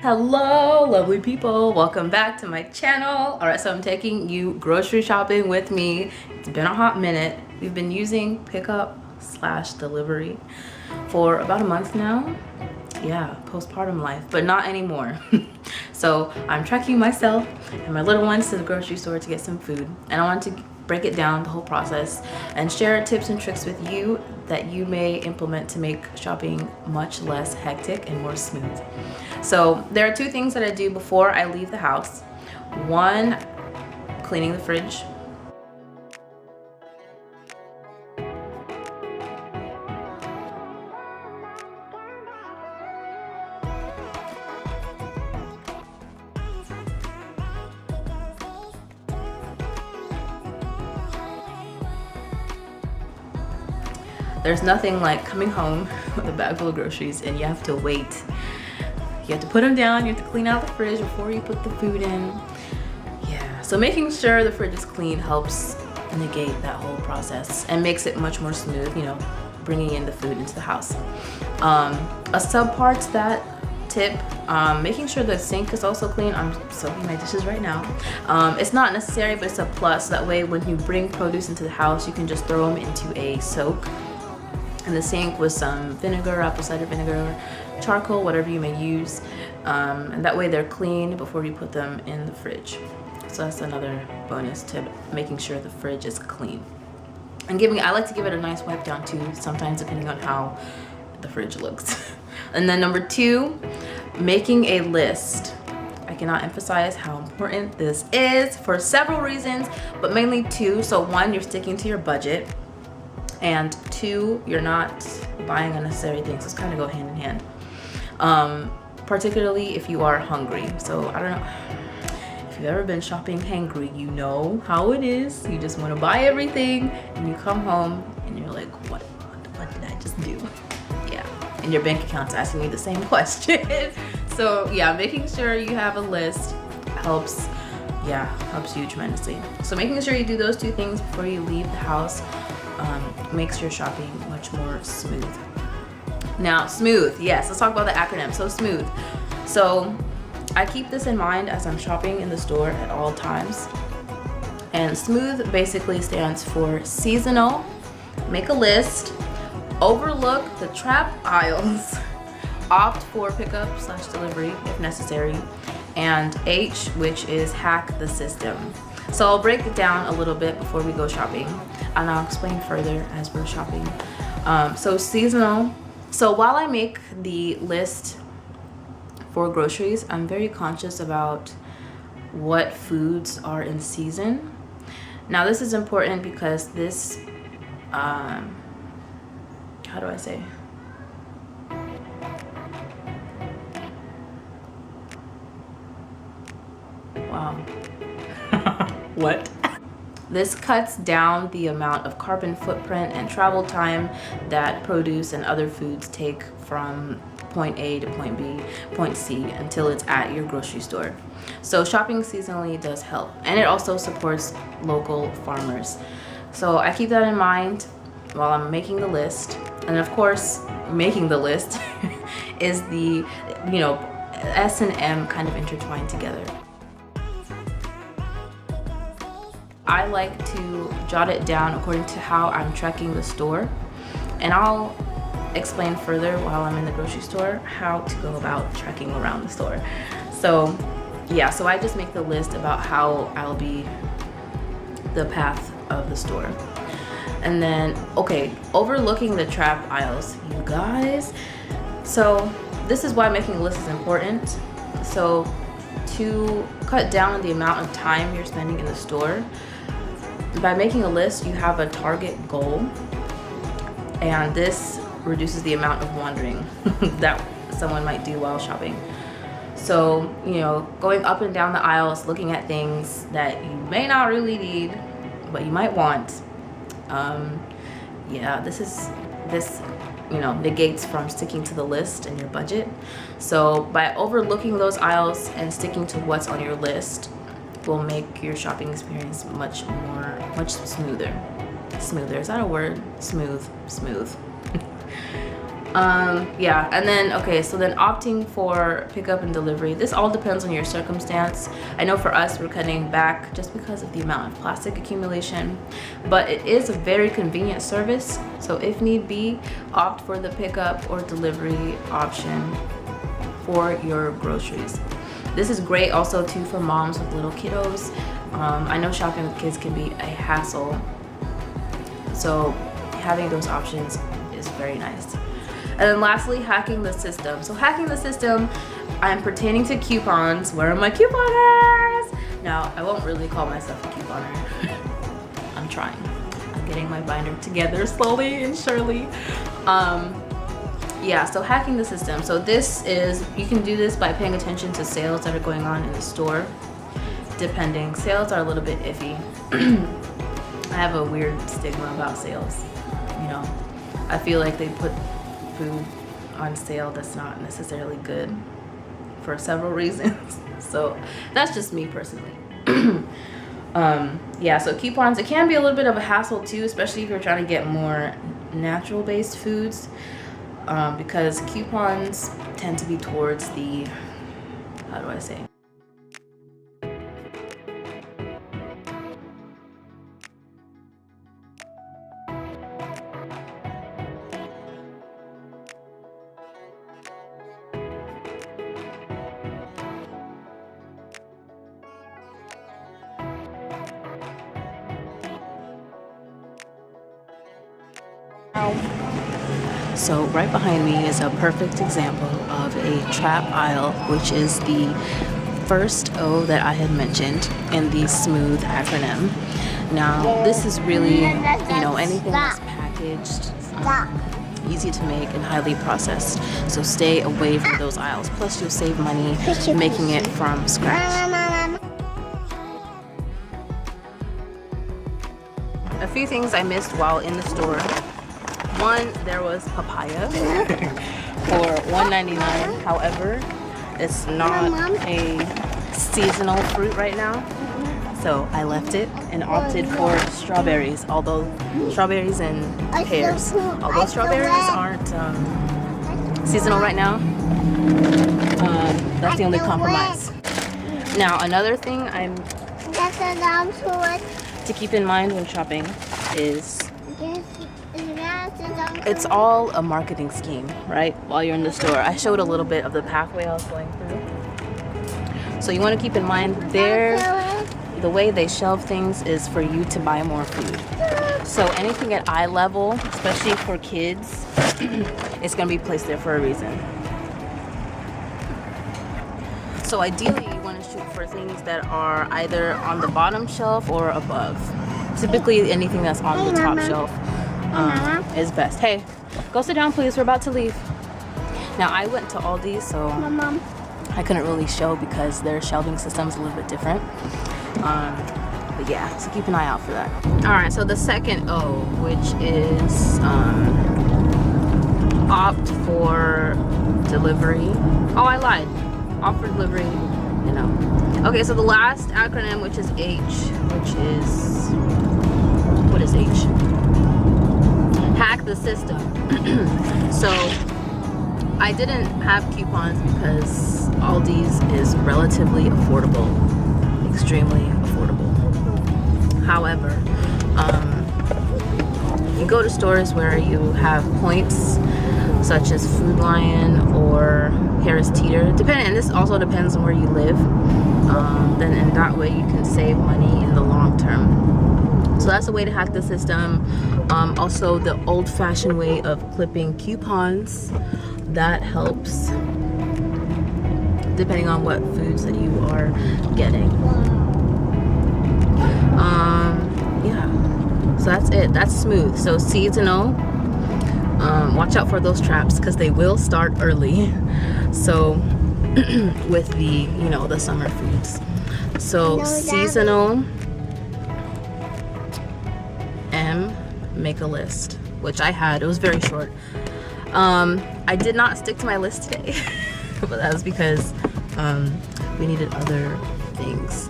Hello lovely people, welcome back to my channel. All right, so I'm taking you grocery shopping with me. It's been a hot minute. We've been using pickup slash delivery for about a month now. Yeah, postpartum life, but not anymore. So I'm trekking myself and my little ones to the grocery store to get some food, and I want to break it down, the whole process, and share tips and tricks with you that you may implement to make shopping much less hectic and more smooth. So there are two things that I do before I leave the house. One, cleaning the fridge. There's nothing like coming home with a bag full of groceries and you have to wait. You have to put them down, you have to clean out the fridge before you put the food in. Yeah, so making sure the fridge is clean helps negate that whole process and makes it much more smooth, you know, bringing in the food into the house. A sub part to that tip, making sure the sink is also clean. I'm soaking my dishes right now. It's not necessary, but it's a plus. That way when you bring produce into the house, you can just throw them into a soak in the sink with some vinegar, apple cider vinegar, charcoal, whatever you may use, and that way they're clean before you put them in the fridge. So that's another bonus tip, making sure the fridge is clean. And I like to give it a nice wipe down too, sometimes depending on how the fridge looks. And then number two, making a list. I cannot emphasize how important this is for several reasons, but mainly two. So one, you're sticking to your budget. And two, you're not buying unnecessary things. Those kind of go hand in hand. Particularly if you are hungry. So I don't know if you've ever been shopping hangry, you know how it is. You just want to buy everything and you come home and you're like, what did I just do? Yeah, and your bank account's asking you the same question. So yeah, making sure you have a list helps you tremendously. So making sure you do those two things before you leave the house makes your shopping much more smooth. Now, smooth, yes, let's talk about the acronym. So SMOOTH. So I keep this in mind as I'm shopping in the store at all times. And SMOOTH basically stands for seasonal, make a list, overlook the trap aisles, opt for pickup slash delivery if necessary, and H, which is hack the system. So I'll break it down a little bit before we go shopping, and I'll explain further as we're shopping. So seasonal. So while I make the list for groceries, I'm very conscious about what foods are in season. Now this is important because this, how do I say? Wow. What? This cuts down the amount of carbon footprint and travel time that produce and other foods take from point A to point B, point C, until it's at your grocery store. So shopping seasonally does help, and it also supports local farmers. So I keep that in mind while I'm making the list. And of course, making the list is the, you know, S and M kind of intertwined together. I like to jot it down according to how I'm trekking the store, and I'll explain further while I'm in the grocery store how to go about trekking around the store. So yeah, so I just make the list about how I'll be the path of the store. And then, okay, overlooking the trap aisles, you guys. So this is why making a list is important. So to cut down the amount of time you're spending in the store, by making a list, you have a target goal, and this reduces the amount of wandering that someone might do while shopping. So, you know, going up and down the aisles, looking at things that you may not really need, but you might want. Yeah, this, you know, negates from sticking to the list and your budget. So by overlooking those aisles and sticking to what's on your list will make your shopping experience much smoother. Smoother, is that a word? Smooth. Yeah, and then okay, so then opting for pickup and delivery, this all depends on your circumstance. I know for us, we're cutting back just because of the amount of plastic accumulation, but it is a very convenient service. So if need be, opt for the pickup or delivery option for your groceries. This is great also too for moms with little kiddos. I know shopping with kids can be a hassle, so having those options is very nice. And then lastly, hacking the system. So hacking the system, I'm pertaining to coupons. Where are my couponers? Now, I won't really call myself a couponer. I'm trying. I'm getting my binder together slowly and surely. Yeah, so hacking the system. So this is, you can do this by paying attention to sales that are going on in the store. Depending, sales are a little bit iffy. I have a weird stigma about sales. You know, I feel like they put food on sale that's not necessarily good for several reasons. So that's just me personally. Yeah, so coupons, it can be a little bit of a hassle too, especially if you're trying to get more natural based foods, because coupons tend to be towards the, how do I say? So right behind me is a perfect example of a trap aisle, which is the first O that I had mentioned in the S.M.O.O.T.H acronym. Now this is really, you know, anything that's packaged, easy to make and highly processed. So stay away from those aisles. Plus you'll save money making it from scratch. A few things I missed while in the store. One, there was papaya for $1.99. However, it's not a seasonal fruit right now, so I left it and opted for strawberries. Although strawberries and pears, although strawberries aren't seasonal right now, that's the only compromise. Now, another thing to keep in mind when shopping is it's all a marketing scheme, right? While you're in the store, I showed a little bit of the pathway I was going through. So you want to keep in mind the way they shelve things is for you to buy more food. So anything at eye level, especially for kids, it's going to be placed there for a reason. So ideally, you want to shoot for things that are either on the bottom shelf or above. Typically, anything that's on the top shelf is best. Hey, go sit down, please. We're about to leave. Now, I went to Aldi, so I couldn't really show because their shelving system's a little bit different. But yeah, so keep an eye out for that. All right, so the second O, which is opt for delivery. Oh, I lied. Opt for delivery, you know. Okay, so the last acronym, which is H, which is, what is H? Hack the system. So I didn't have coupons because Aldi's is relatively affordable, extremely affordable. However, you go to stores where you have points such as Food Lion or Harris Teeter, depending, and this also depends on where you live. Then in that way you can save money in the long term. So that's a way to hack the system. Also the old-fashioned way of clipping coupons, that helps depending on what foods that you are getting. Yeah, so that's it. That's smooth. So seasonal. Watch out for those traps because they will start early. So with the, you know, the summer foods. So seasonal, M, make a list, which I had. It was very short. I did not stick to my list today, but that was because we needed other things.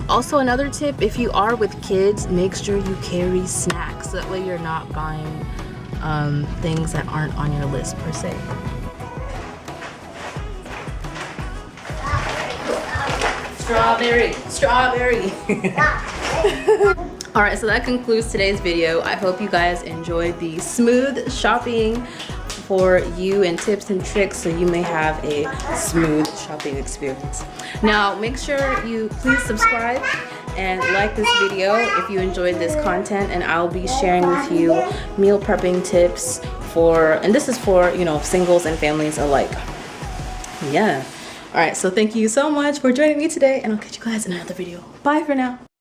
Also, another tip, if you are with kids, make sure you carry snacks. So that way you're not buying things that aren't on your list per se. Strawberry, strawberry. All right, so that concludes today's video. I hope you guys enjoyed the smooth shopping for you and tips and tricks so you may have a smooth shopping experience. Now, make sure you please subscribe and like this video if you enjoyed this content, and I'll be sharing with you meal prepping tips and this is for, you know, singles and families alike. Yeah. All right, so thank you so much for joining me today, and I'll catch you guys in another video. Bye for now.